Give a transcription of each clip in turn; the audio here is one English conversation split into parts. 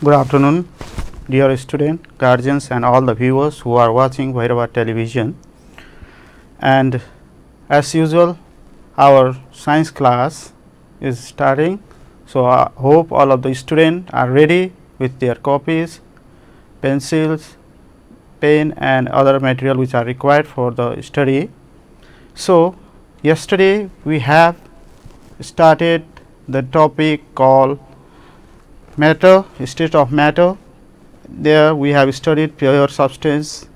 Good afternoon, dear student, guardians, and all the viewers who are watching Bhairava television. And as usual, our science class is starting. So I hope all of the students are ready with their copies, pencils, pen, and other material which are required for the study. So yesterday we have started the topic called matter, state of matter. There we have studied pure substance,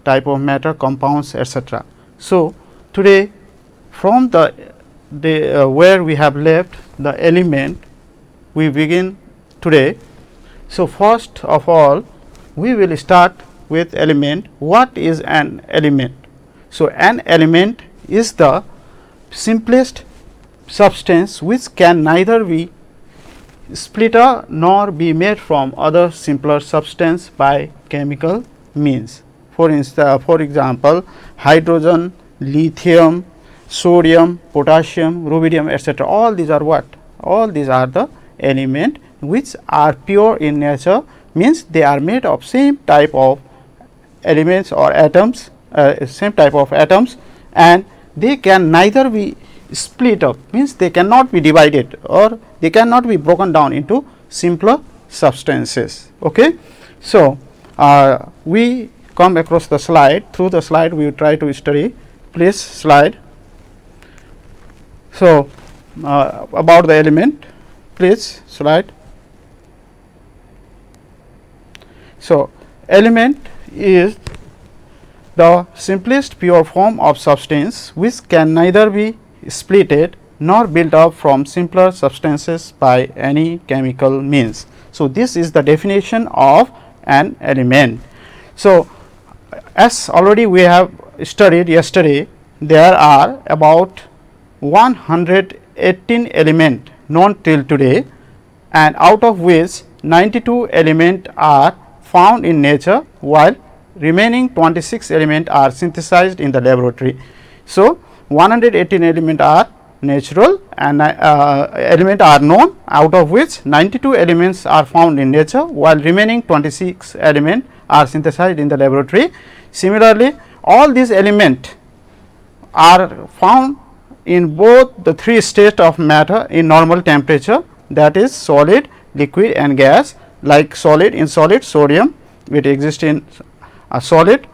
type of matter, compounds, etc. So today from the where we have left the element, we begin today. So first of all, we will start with element. What is an element? So an element is the simplest substance which can neither be splitter nor be made from other simpler substance by chemical means. For example, hydrogen, lithium, sodium, potassium, rubidium, etc. All these are what? All these are the element which are pure in nature, means they are made of same type of elements or atoms, same type of atoms, and they can neither be split up, means they cannot be divided or they cannot be broken down into simpler substances. Okay. So we come across the slide. Through the slide we will try to study. Please slide. So about the element, please slide. So element is the simplest pure form of substance which can neither be splitted nor built up from simpler substances by any chemical means. So this is the definition of an element. So as already we have studied yesterday, there are about 118 elements known till today, and out of which 92 elements are found in nature, while remaining 26 elements are synthesized in the laboratory. So 118 elements are natural and elements are known, out of which 92 elements are found in nature, while remaining 26 elements are synthesized in the laboratory. Similarly, all these elements are found in both the three states of matter in normal temperature, that is solid, liquid and gas. Like solid, in solid, sodium it exists in solid,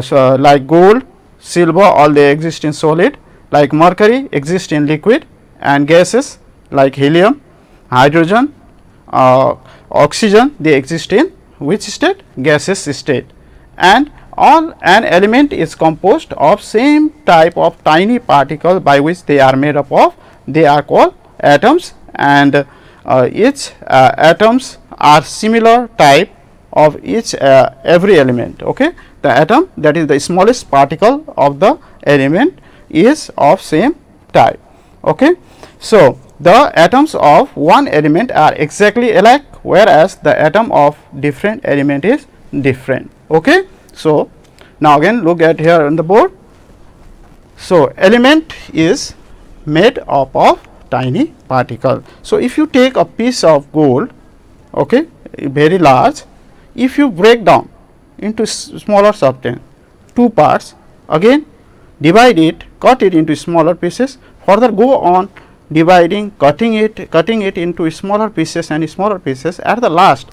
so like gold, silver, all they exist in solid. Like mercury exist in liquid, and gases like helium, hydrogen, oxygen, they exist in which state? Gaseous state. And all an element is composed of same type of tiny particle by which they are made up of. They are called atoms, and each atoms are similar type of each every element. Okay. The atom, that is the smallest particle of the element, is of same type. Okay. So the atoms of one element are exactly alike, whereas the atom of different element is different. Okay. So now again look at here on the board. So element is made up of tiny particle. So if you take a piece of gold, okay, very large, if you break down into smaller substance, two parts, again divide it, cut it into smaller pieces, further go on dividing, cutting it into smaller pieces and smaller pieces. At the last,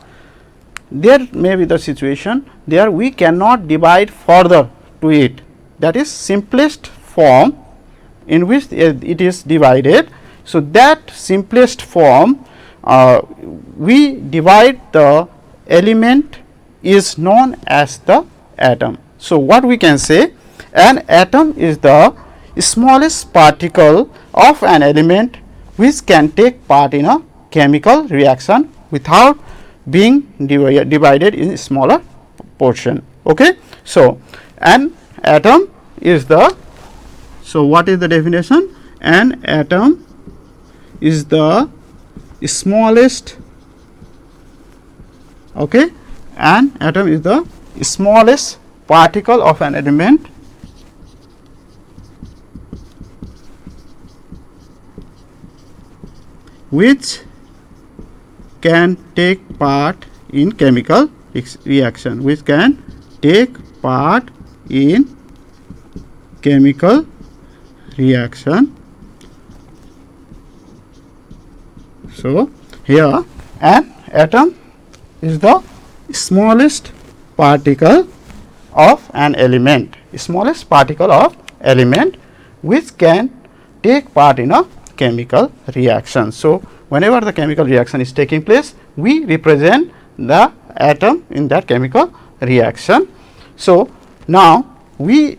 there may be the situation there we cannot divide further to it, that is simplest form in which it is divided. So that simplest form, we divide the element, is known as the atom. So what we can say, an atom is the smallest particle of an element which can take part in a chemical reaction without being divided in smaller portion. Okay. So an atom is the, so what is the definition? An atom is the smallest, okay, an atom is the smallest particle of an element which can take part in chemical reaction, which can take part in chemical reaction. So here an atom is the smallest particle of an element, smallest particle of element which can take part in a chemical reaction. So whenever the chemical reaction is taking place, we represent the atom in that chemical reaction. So now we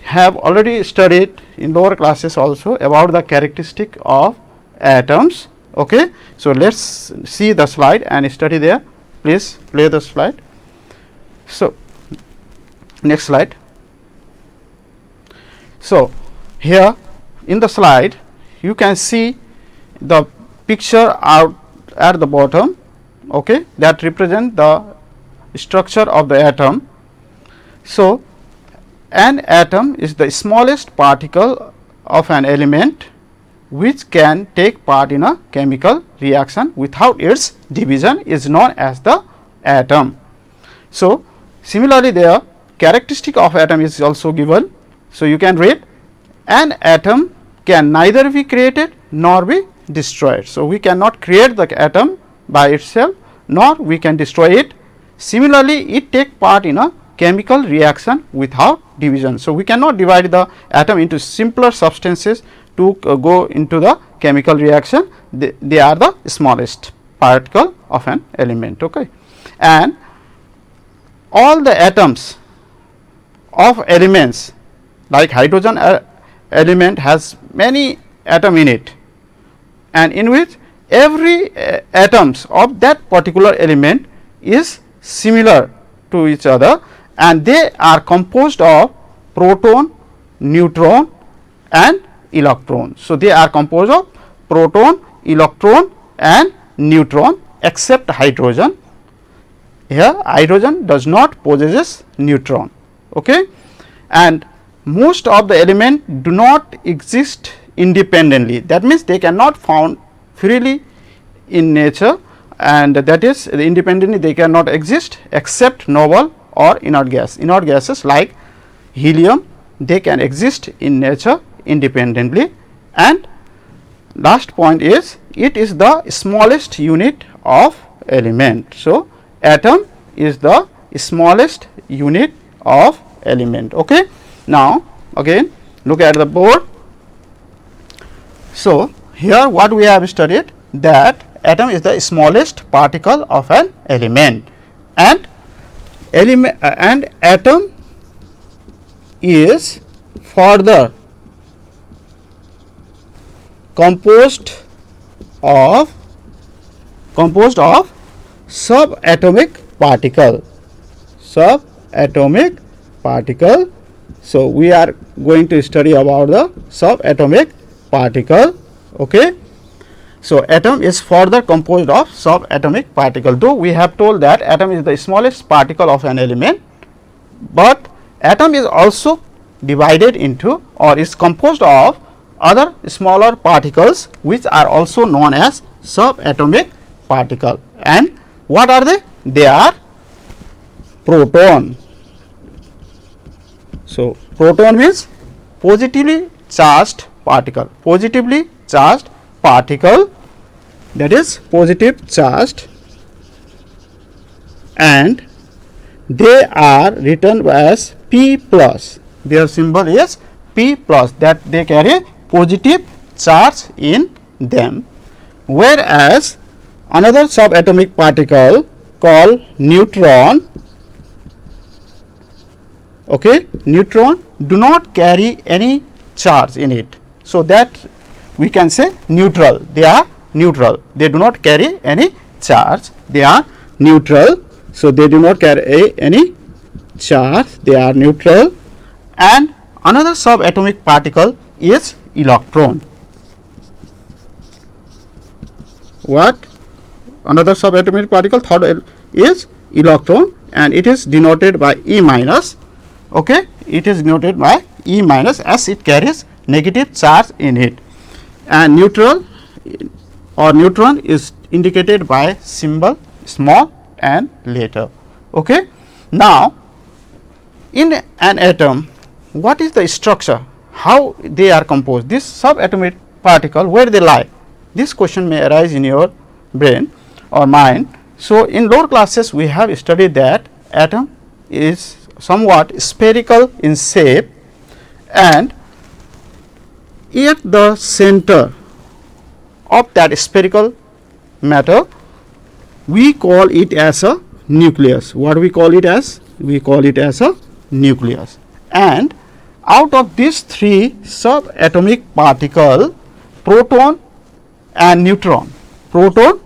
have already studied in lower classes also about the characteristic of atoms. Okay, so let's see the slide and study there. Please play the slide. So next slide. So here in the slide you can see the picture out at the bottom, okay, that represent the structure of the atom. So an atom is the smallest particle of an element which can take part in a chemical reaction without its division is known as the atom. So similarly the characteristic of atom is also given. So you can read, an atom can neither be created nor be destroyed. So we cannot create the atom by itself nor we can destroy it. Similarly it take part in a chemical reaction without division. So we cannot divide the atom into simpler substances to go into the chemical reaction. They are the smallest particle of an element, okay. And all the atoms of elements like hydrogen element has many atom in it, and in which every atoms of that particular element is similar to each other, and they are composed of proton, neutron and electron. So they are composed of proton, electron and neutron except hydrogen. Here hydrogen does not possesses neutron, okay. And most of the element do not exist independently, that means they cannot found freely in nature, and that is independently they cannot exist except noble or inert gas. Inert gases like helium, they can exist in nature independently. And last point is, it is the smallest unit of element. So atom is the smallest unit of element, okay. Now again look at the board. So here what we have studied, that atom is the smallest particle of an element, and atom is further composed of subatomic particle. So we are going to study about the subatomic particle, okay. So atom is further composed of subatomic particle. Though we have told that atom is the smallest particle of an element, but atom is also divided into or is composed of other smaller particles which are also known as subatomic particle. And what are they? They are proton. So proton means positively charged particle, that is positive charged, and they are written as P plus. Their symbol is P plus, that they carry positive charge in them. Whereas another subatomic particle called neutron, okay, neutron do not carry any charge in it. So that we can say neutral, they are neutral, they do not carry any charge, they are neutral. So they do not carry any charge, they are neutral. And another subatomic particle is electron. What? Another subatomic particle, third is electron, and it is denoted by E minus, okay, it is denoted by E minus as it carries negative charge in it. And neutral or neutron is indicated by symbol small and later. Okay. Now, in an atom, what is the structure, how they are composed, this subatomic particle, where they lie? This question may arise in your brain or mind. So, in lower classes we have studied that atom is somewhat spherical in shape, and at the center of that spherical matter we call it as a nucleus. What we call it as? We call it as a nucleus. And out of these three subatomic particle, proton and neutron, proton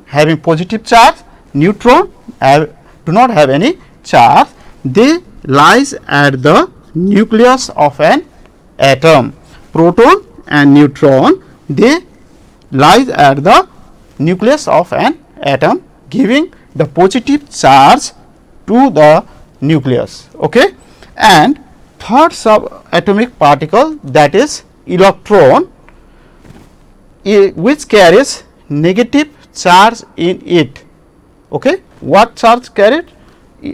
having positive charge, neutron do not have any charge, they lies at the nucleus of an atom. Proton and neutron, they lies at the nucleus of an atom, giving the positive charge to the nucleus. Okay. And third subatomic particle, that is electron, which carries negative charge in it. Okay. What charge carried?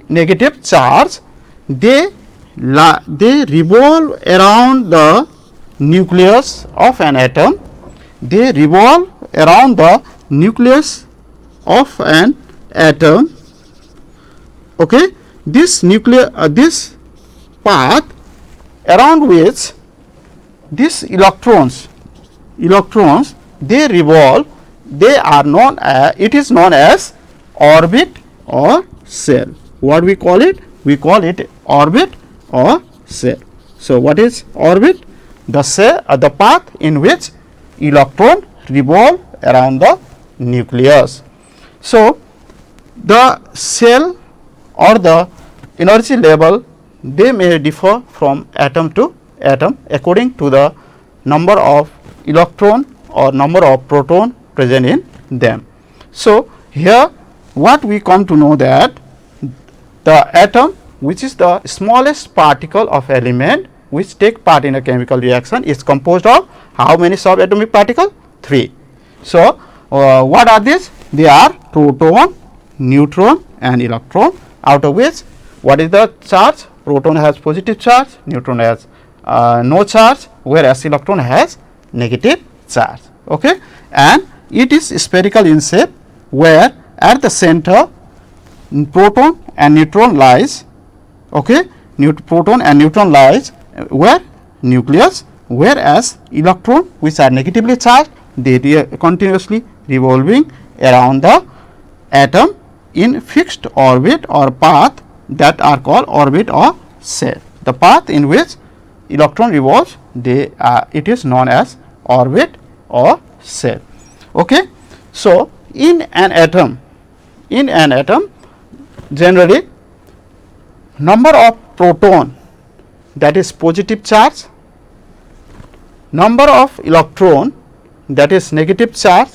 Negative charge. They revolve around the nucleus of an atom. They revolve around the nucleus of an atom. Okay. This this path around which these electrons they revolve, they are known as, it is known as orbit or shell. What we call it? We call it orbit or shell. So, what is orbit? The shell, the path in which electron revolve around the nucleus. So, the shell or the energy level, they may differ from atom to atom according to the number of electron or number of proton present in them. So, here what we come to know that the atom, which is the smallest particle of element which take part in a chemical reaction, is composed of how many subatomic particles? 3. So, what are these? They are proton, neutron and electron, out of which what is the charge? Proton has positive charge, neutron has no charge, whereas electron has negative charge. Okay. And it is spherical in shape, where at the center proton and neutron lies. Okay. Proton and neutron lies where? Nucleus, whereas electron, which are negatively charged, they continuously revolving around the atom in fixed orbit or path, that are called orbit or shell. The path in which electron revolves, it is known as orbit or shell. Okay. So, in an atom generally number of proton, that is positive charge, number of electron, that is negative charge,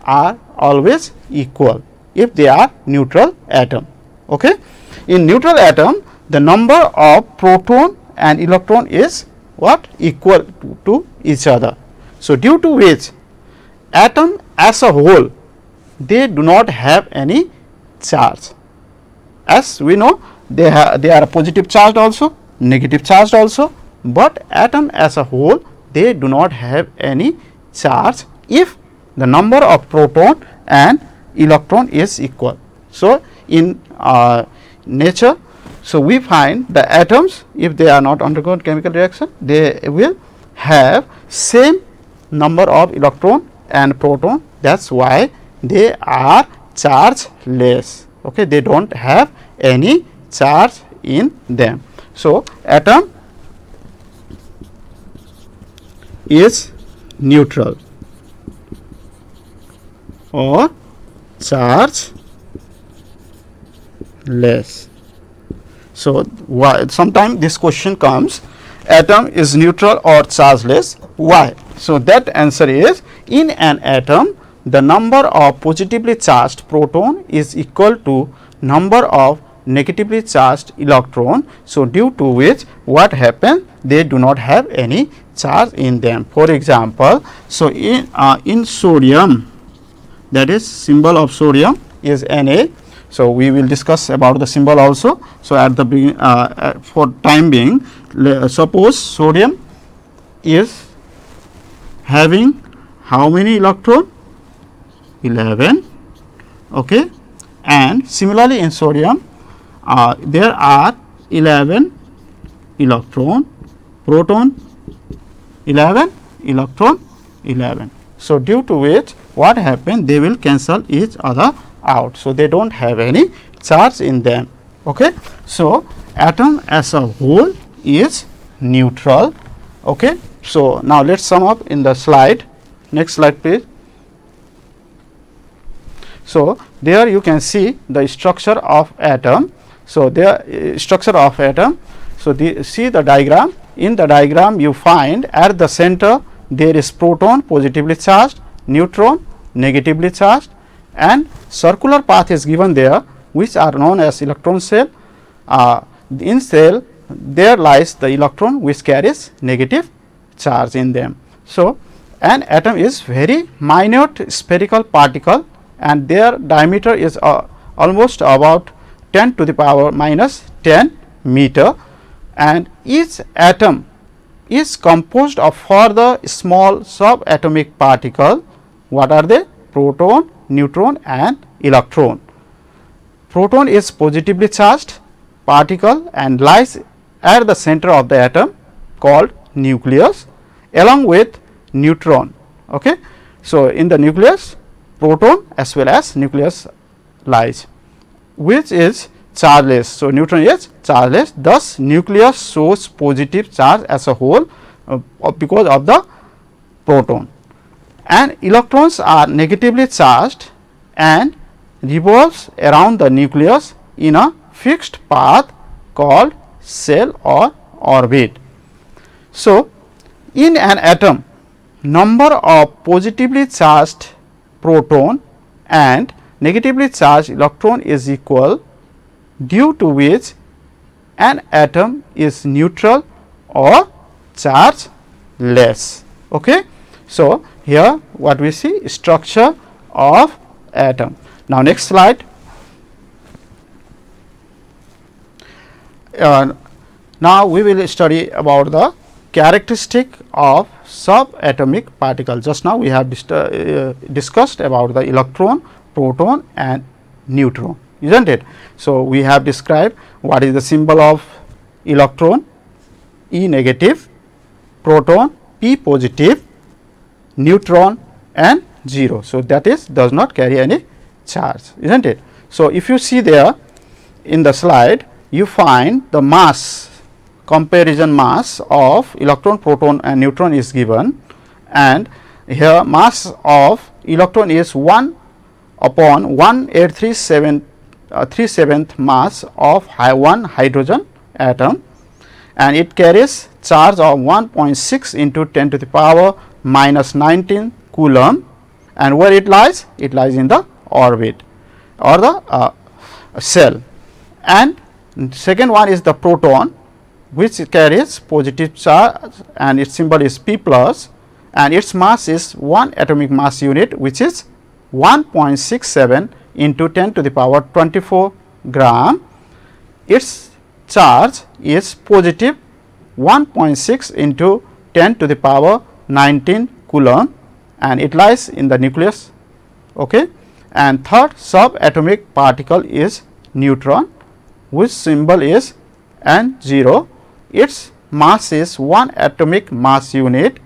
are always equal if they are neutral atom. Okay. In neutral atom, the number of proton and electron is what? Equal to each other. So, due to which atom as a whole, they do not have any charge. As we know, they are positive charged also, negative charged also, but atom as a whole, they do not have any charge if the number of proton and electron is equal. So, in nature, so we find the atoms, if they are not undergone chemical reaction, they will have same number of electron and proton. That is why they are chargeless. Okay. They do not have any charge in them. So, atom is neutral or chargeless. So, sometimes this question comes, atom is neutral or chargeless, why? So, that answer is, in an atom the number of positively charged proton is equal to number of negatively charged electron. So, due to which what happens, they do not have any charge in them. For example, so in sodium, that is symbol of sodium is Na. So, we will discuss about the symbol also. So, at the for time being, suppose sodium is having how many electron? 11. Okay. And similarly in sodium there are 11 electron, proton 11, electron 11. So, due to which what happen, they will cancel each other out. So, they do not have any charge in them. Okay. So, atom as a whole is neutral. Okay. So, now let us sum up in the slide. Next slide please. So, there you can see the structure of atom. So, the structure of atom. So, see the diagram. In the diagram you find at the center there is proton positively charged, neutron negatively charged, and circular path is given there, which are known as electron shell. In shell there lies the electron which carries negative charge in them. So, an atom is very minute spherical particle and their diameter is almost about 10 to the power minus 10 meter, and each atom is composed of further small subatomic particle. What are they? Proton, neutron and electron. Proton is positively charged particle and lies at the center of the atom called nucleus along with neutron. Okay. So, in the nucleus proton as well as nucleus lies, which is chargeless. So, neutron is chargeless, thus nucleus shows positive charge as a whole because of the proton, and electrons are negatively charged and revolves around the nucleus in a fixed path called shell or orbit. So, in an atom number of positively charged proton and negatively charged electron is equal, due to which an atom is neutral or chargeless. Okay. So, here what we see, structure of atom. Now, next slide. Now, we will study about the characteristic of subatomic particle. Just now we have discussed about the electron, proton and neutron, isn't it? So, we have described what is the symbol of electron, E negative, proton P positive, neutron and 0. So, that is does not carry any charge, isn't it? So, if you see there in the slide, you find the mass, comparison mass of electron, proton and neutron is given, and here mass of electron is 1 upon 1.837 mass of one hydrogen atom, and it carries charge of 1.6 into 10 to the power minus 19 coulomb, and where it lies? It lies in the orbit or the shell. And second one is the proton, which carries positive charge and its symbol is P plus, and its mass is 1 atomic mass unit, which is 1.67 into 10 to the power 24 gram. Its charge is positive 1.6 into 10 to the power 19 coulomb, and it lies in the nucleus. Okay. And third subatomic particle is neutron, which symbol is N0. Its mass is 1 atomic mass unit,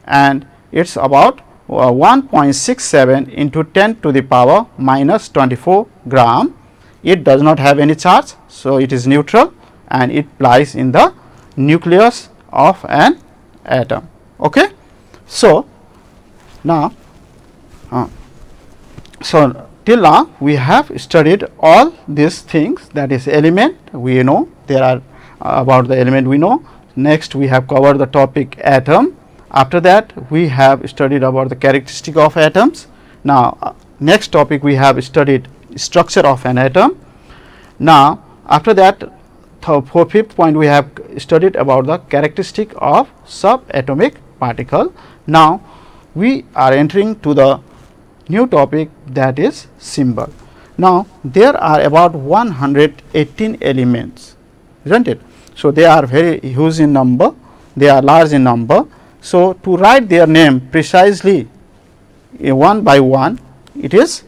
and it is about 1.67 into 10 to the power minus 24 gram. It does not have any charge, so it is neutral and it lies in the nucleus of an atom. Okay. So, now till now we have studied all these things, that is element we know, there are about the element we know. Next we have covered the topic atom. After that we have studied about the characteristic of atoms. Now, next topic we have studied structure of an atom. Now, after that for fifth point we have studied about the characteristic of subatomic particle. Now, we are entering to the new topic, that is symbol. Now, there are about 118 elements, isn't it? So, they are very huge in number, they are large in number. So, to write their name precisely one by one, it is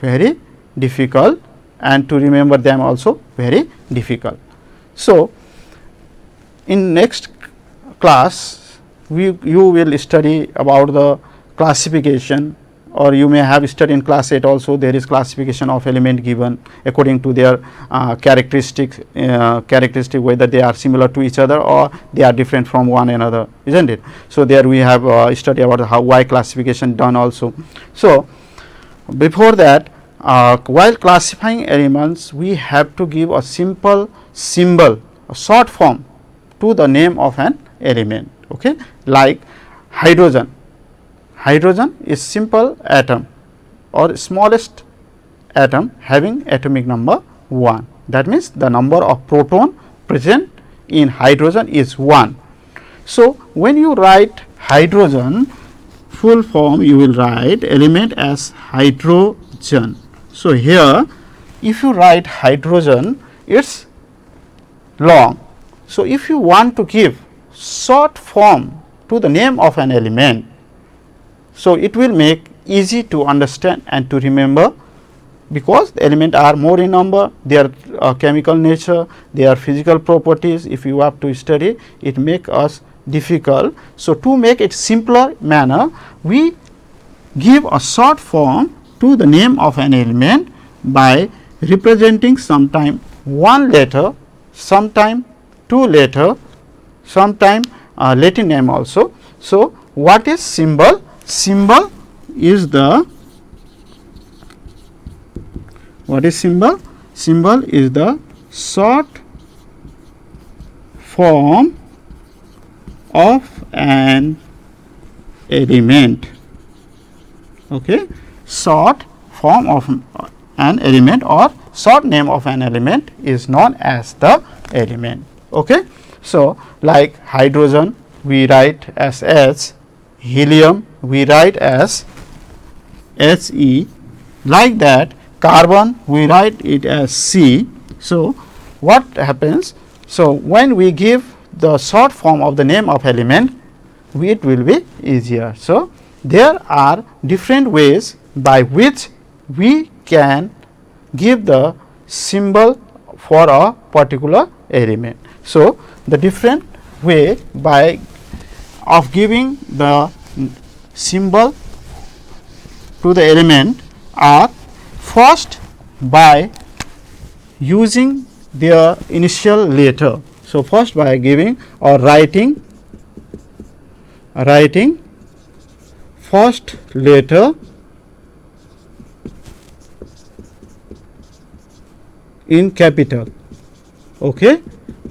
very difficult, and to remember them also very difficult. So, in next class you will study about the classification, or you may have studied in class 8 also. There is classification of element given according to their characteristic whether they are similar to each other or they are different from one another, isn't it? So, there we have study about how why classification done also. So, before that, while classifying elements, we have to give a simple symbol, a short form to the name of an element, okay? Like hydrogen. Hydrogen is simple atom or smallest atom having atomic number 1. That means, the number of proton present in hydrogen is 1. So, when you write hydrogen full form, you will write element as hydrogen. So, here if you write hydrogen, it is long. So, if you want to give short form to the name of an element, so it will make easy to understand and to remember, because the elements are more in number, their chemical nature, their physical properties. If you have to study, it make us difficult. So, to make it simpler manner, we give a short form to the name of an element by representing sometime one letter, sometime two letter, sometime Latin name also. So, what is symbol? Symbol is the, what is symbol? Symbol is the short form of an element, okay? Short form of an element or short name of an element is known as the element, okay? So, like hydrogen we write as H, helium we write as He, like that carbon we write it as C. So, what happens? So, when we give the short form of the name of element, it will be easier. So, there are different ways by which we can give the symbol for a particular element. So, the different way by of giving the symbol to the element are: first, by using their initial letter. So, first by giving or writing first letter in capital, okay?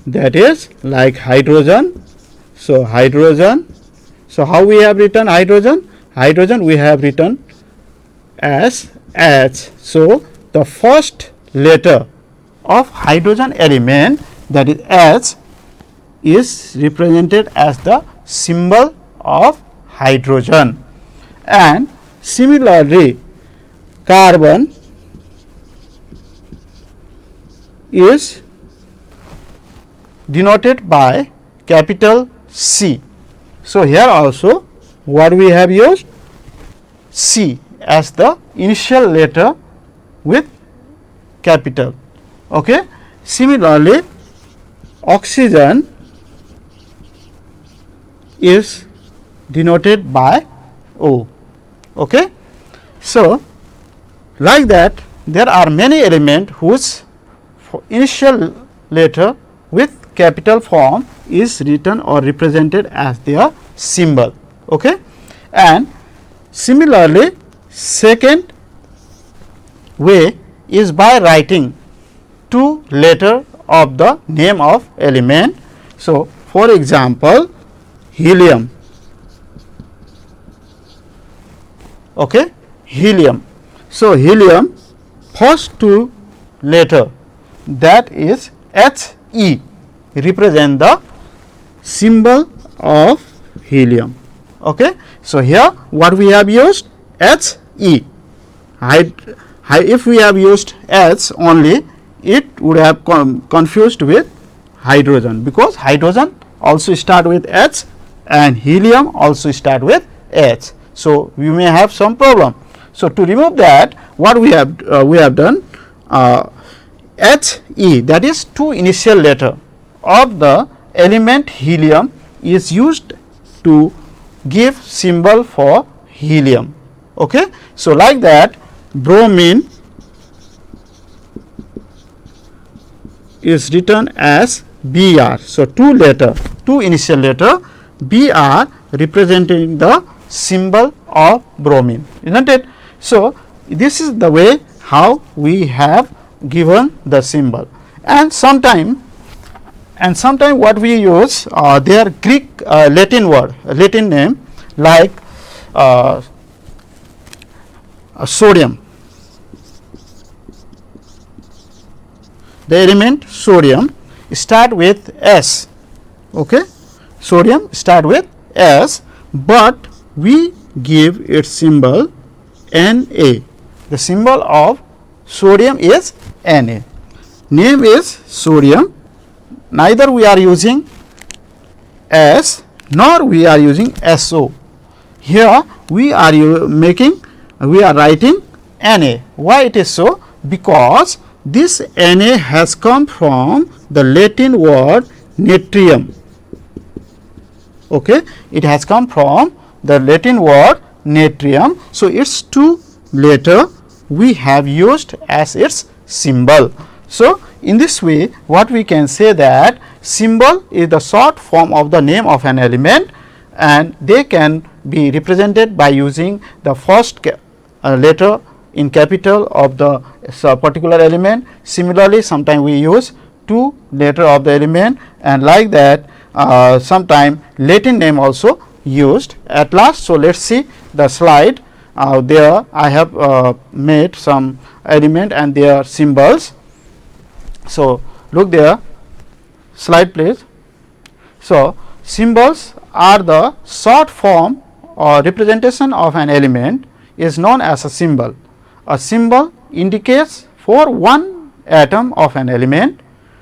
That is like hydrogen. So, hydrogen. So, how we have written hydrogen? Hydrogen we have written as H. So, the first letter of hydrogen element, that is H, is represented as the symbol of hydrogen. And similarly, carbon is denoted by capital C. So, here also what we have used? C as the initial letter with capital, okay? Similarly, oxygen is denoted by O, okay? So, like that there are many elements whose initial letter with capital form is written or represented as their symbol, okay? And similarly, second way is by writing two letter of the name of element. So, for example, helium, okay? Helium. So, helium first two letter, that is He, represent the symbol of helium, okay? So, here what we have used? He. if we have used H only, it would have confused with hydrogen, because hydrogen also start with H and helium also start with H. So, we may have some problem. So, to remove that, what we have done, He, that is two initial letter of the element helium, is used to give symbol for helium. Okay. So, like that, bromine is written as Br. So, two initial letter Br representing the symbol of bromine, isn't it? So, this is the way how we have given the symbol. And sometime what we use, their Greek Latin word, Latin name, like sodium. The element sodium start with S. Okay, sodium start with S, but we give its symbol Na. The symbol of sodium is Na. Name is sodium. Neither we are using S nor we are using SO. Here we are writing Na. Why it is so? Because this Na has come from the Latin word natrium. Okay, it has come from the Latin word natrium. So, its two letter we have used as its symbol. So, in this way, what we can say that symbol is the short form of the name of an element, and they can be represented by using the first letter in capital of the particular element. Similarly, sometimes we use two letter of the element, and like that sometime Latin name also used at last. So, let us see the slide. There I have made some element and their symbols. So, look there, slide please. So, symbols are the short form or representation of an element is known as a symbol. A symbol indicates for one atom of an element.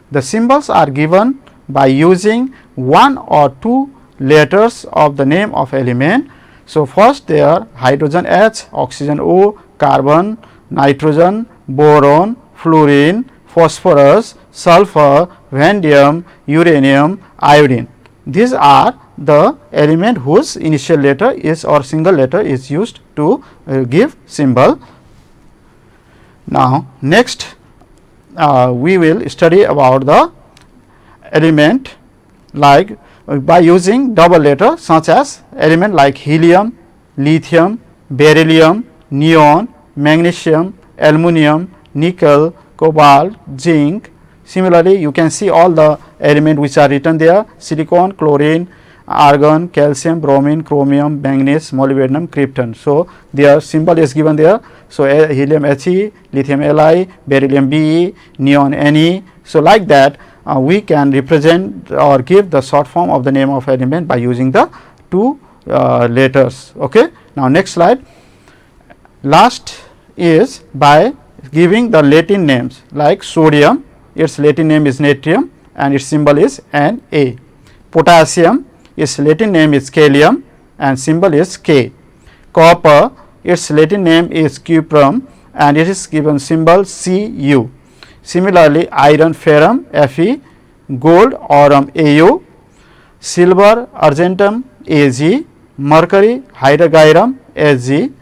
The symbols are given by using one or two letters of the name of element. So, first they are hydrogen H, oxygen O, carbon, nitrogen, boron, fluorine, phosphorus, sulfur, vanadium, uranium, iodine. These are the element whose initial letter is or single letter is used to give symbol. Now, next we will study about the element like by using double letter, such as element like helium, lithium, beryllium, neon, magnesium, aluminum, nickel, cobalt, zinc. Similarly, you can see all the element which are written there: silicon, chlorine, argon, calcium, bromine, chromium, manganese, molybdenum, krypton. So, their symbol is given there. So, helium He, lithium Li, beryllium Be, neon Ne. So, like that we can represent or give the short form of the name of element by using the two letters. Okay. Now, next slide. Last is by giving the Latin names like sodium, its Latin name is natrium and its symbol is Na. Potassium, its Latin name is kalium and symbol is K. Copper, its Latin name is cuprum and it is given symbol Cu. Similarly, iron ferrum Fe, gold aurum Au, silver argentum Ag, mercury hydrogyrum Hg,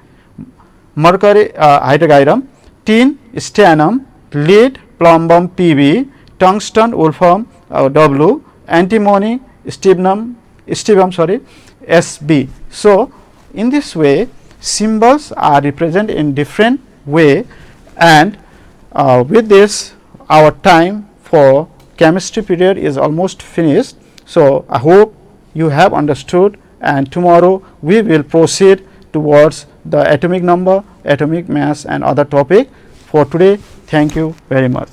mercury hydrogyrum, tin stannum, lead plumbum Pb, tungsten wolfram W, antimony stibum Sb. So, in this way symbols are represented in different way, and with this our time for chemistry period is almost finished. So, I hope you have understood, and tomorrow we will proceed towards the atomic number, atomic mass and other topic. For today, thank you very much.